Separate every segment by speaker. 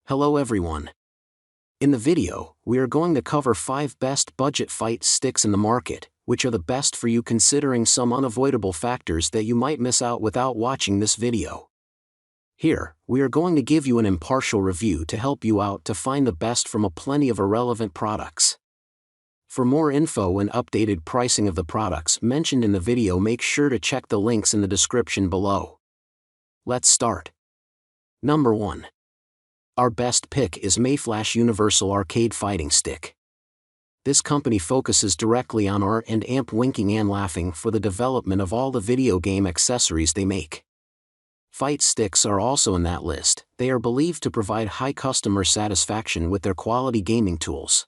Speaker 1: Hello everyone. In the video, we are going to cover 5 best budget fight sticks in the market, which are the best for you considering some unavoidable factors that you might miss out without watching this video. Here, we are going to give you an impartial review to help you out to find the best from a plenty of irrelevant products. For more info and updated pricing of the products mentioned in the video, make sure to check the links in the description below. Let's start. Number 1. Our best pick is Mayflash Universal Arcade Fighting Stick. This company focuses directly on AR and amp winking and laughing for the development of all the video game accessories they make. Fight sticks are also in that list. They are believed to provide high customer satisfaction with their quality gaming tools.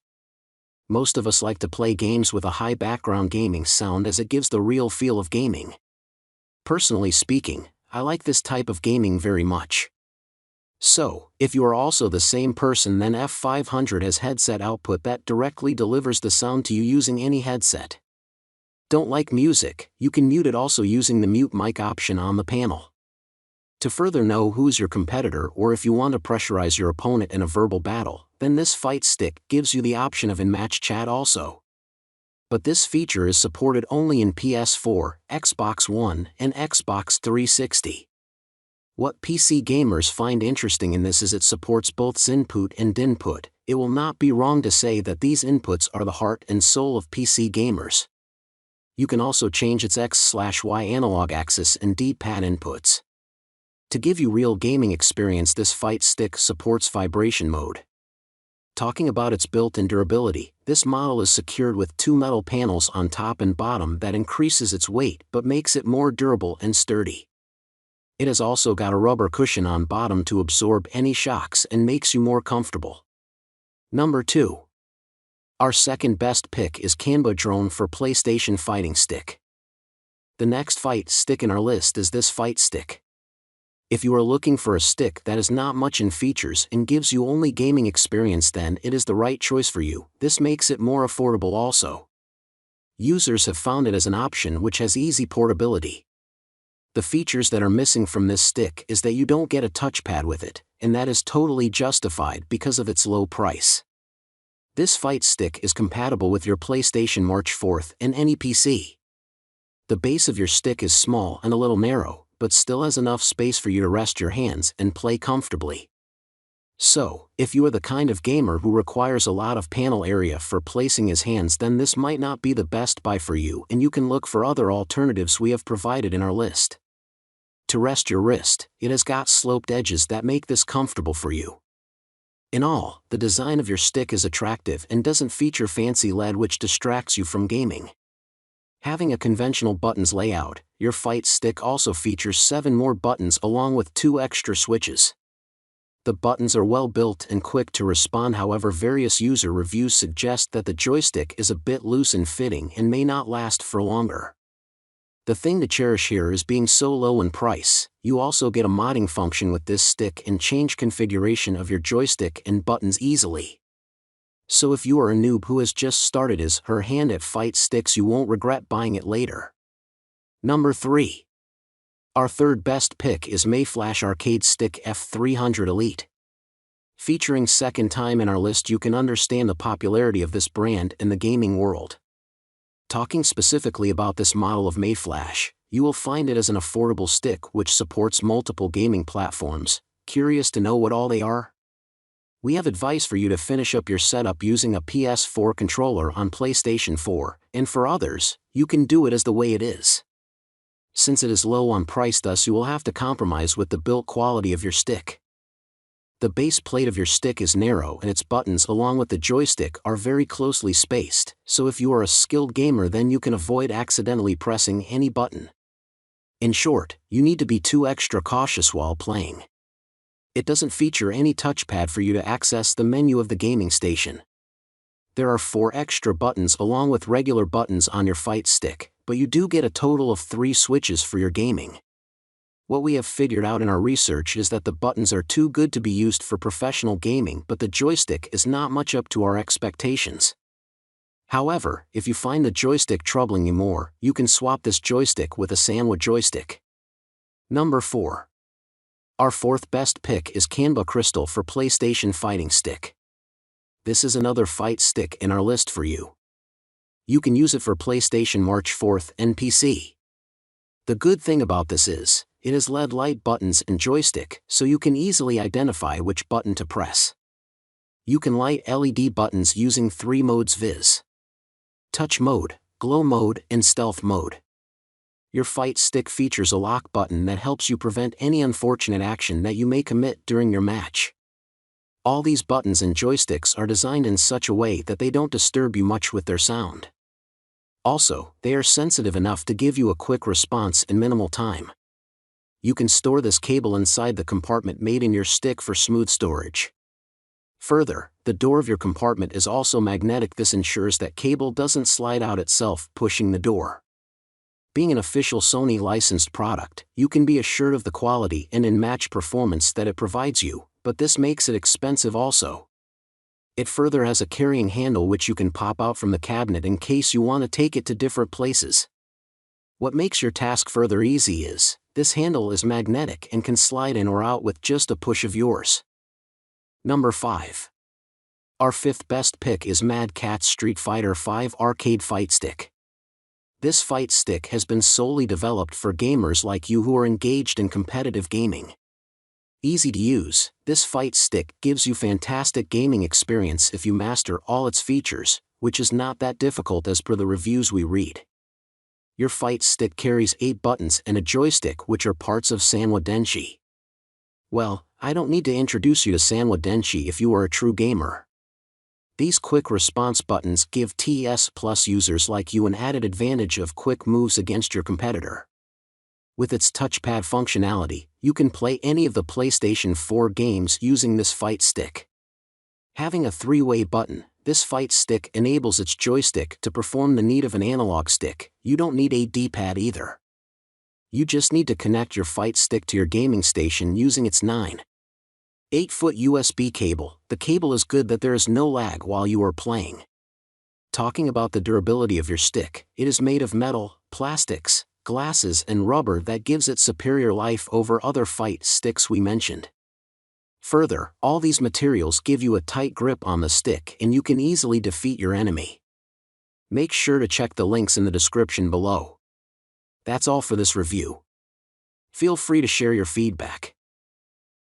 Speaker 1: Most of us like to play games with a high background gaming sound as it gives the real feel of gaming. Personally speaking, I like this type of gaming very much. So, if you are also the same person, then F500 has headset output that directly delivers the sound to you using any headset. Don't like music? You can mute it also using the mute mic option on the panel. To further know who's your competitor or if you want to pressurize your opponent in a verbal battle, then this fight stick gives you the option of in-match chat also. But this feature is supported only in PS4, Xbox One, and Xbox 360. What PC gamers find interesting in this is it supports both input and input. It will not be wrong to say that these inputs are the heart and soul of PC gamers. You can also change its X/Y analog axis and D-pad inputs. To give you real gaming experience, this fight stick supports vibration mode. Talking about its built-in durability, this model is secured with 2 metal panels on top and bottom that increases its weight but makes it more durable and sturdy. It has also got a rubber cushion on bottom to absorb any shocks and makes you more comfortable. Number 2. Our second best pick is Qanba Drone for PlayStation Fighting Stick. The next fight stick in our list is this fight stick. If you are looking for a stick that is not much in features and gives you only gaming experience, then it is the right choice for you. This makes it more affordable also. Users have found it as an option which has easy portability. The features that are missing from this stick is that you don't get a touchpad with it, and that is totally justified because of its low price. This fight stick is compatible with your PlayStation March 4th and any PC. The base of your stick is small and a little narrow, but still has enough space for you to rest your hands and play comfortably. So, if you are the kind of gamer who requires a lot of panel area for placing his hands, then this might not be the best buy for you, and you can look for other alternatives we have provided in our list. To rest your wrist, it has got sloped edges that make this comfortable for you. In all, the design of your stick is attractive and doesn't feature fancy LED which distracts you from gaming. Having a conventional buttons layout, your fight stick also features 7 more buttons along with 2 extra switches. The buttons are well built and quick to respond. However, various user reviews suggest that the joystick is a bit loose in fitting and may not last for longer. The thing to cherish here is being so low in price. You also get a modding function with this stick and change configuration of your joystick and buttons easily. So if you are a noob who has just started his/her hand at fight sticks, you won't regret buying it later. Number 3. Our third best pick is Mayflash Arcade Stick F300 Elite. Featuring second time in our list, you can understand the popularity of this brand in the gaming world. Talking specifically about this model of Mayflash, you will find it as an affordable stick which supports multiple gaming platforms. Curious to know what all they are? We have advice for you to finish up your setup using a PS4 controller on PlayStation 4, and for others, you can do it as the way it is. Since it is low on price, thus you will have to compromise with the built quality of your stick. The base plate of your stick is narrow and its buttons along with the joystick are very closely spaced, so if you are a skilled gamer, then you can avoid accidentally pressing any button. In short, you need to be too extra cautious while playing. It doesn't feature any touchpad for you to access the menu of the gaming station. There are 4 extra buttons along with regular buttons on your fight stick, but you do get a total of 3 switches for your gaming. What we have figured out in our research is that the buttons are too good to be used for professional gaming, but the joystick is not much up to our expectations. However, if you find the joystick troubling you more, you can swap this joystick with a Sanwa joystick. Number 4. Our fourth best pick is Qanba Crystal for PlayStation Fighting Stick. This is another fight stick in our list for you. You can use it for PlayStation March 4th and PC. The good thing about this is, it has LED light buttons and joystick, so you can easily identify which button to press. You can light LED buttons using 3 modes viz. Touch mode, glow mode, and stealth mode. Your fight stick features a lock button that helps you prevent any unfortunate action that you may commit during your match. All these buttons and joysticks are designed in such a way that they don't disturb you much with their sound. Also, they are sensitive enough to give you a quick response in minimal time. You can store this cable inside the compartment made in your stick for smooth storage. Further, the door of your compartment is also magnetic. This ensures that cable doesn't slide out itself, pushing the door. Being an official Sony licensed product, you can be assured of the quality and in-match performance that it provides you, but this makes it expensive also. It further has a carrying handle which you can pop out from the cabinet in case you want to take it to different places. What makes your task further easy is, this handle is magnetic and can slide in or out with just a push of yours. Number 5. Our fifth best pick is Mad Catz Street Fighter V Arcade Fight Stick. This fight stick has been solely developed for gamers like you who are engaged in competitive gaming. Easy to use, this fight stick gives you fantastic gaming experience if you master all its features, which is not that difficult as per the reviews we read. Your fight stick carries 8 buttons and a joystick which are parts of Sanwa Denshi. Well, I don't need to introduce you to Sanwa Denshi if you are a true gamer. These quick response buttons give TS Plus users like you an added advantage of quick moves against your competitor. With its touchpad functionality, you can play any of the PlayStation 4 games using this fight stick. Having a 3-way button, this fight stick enables its joystick to perform the need of an analog stick. You don't need a D-pad either. You just need to connect your fight stick to your gaming station using its 9/8-foot USB cable. The cable is good that there is no lag while you are playing. Talking about the durability of your stick, it is made of metal, plastics, glasses and rubber that gives it superior life over other fight sticks we mentioned. Further, all these materials give you a tight grip on the stick and you can easily defeat your enemy. Make sure to check the links in the description below. That's all for this review. Feel free to share your feedback.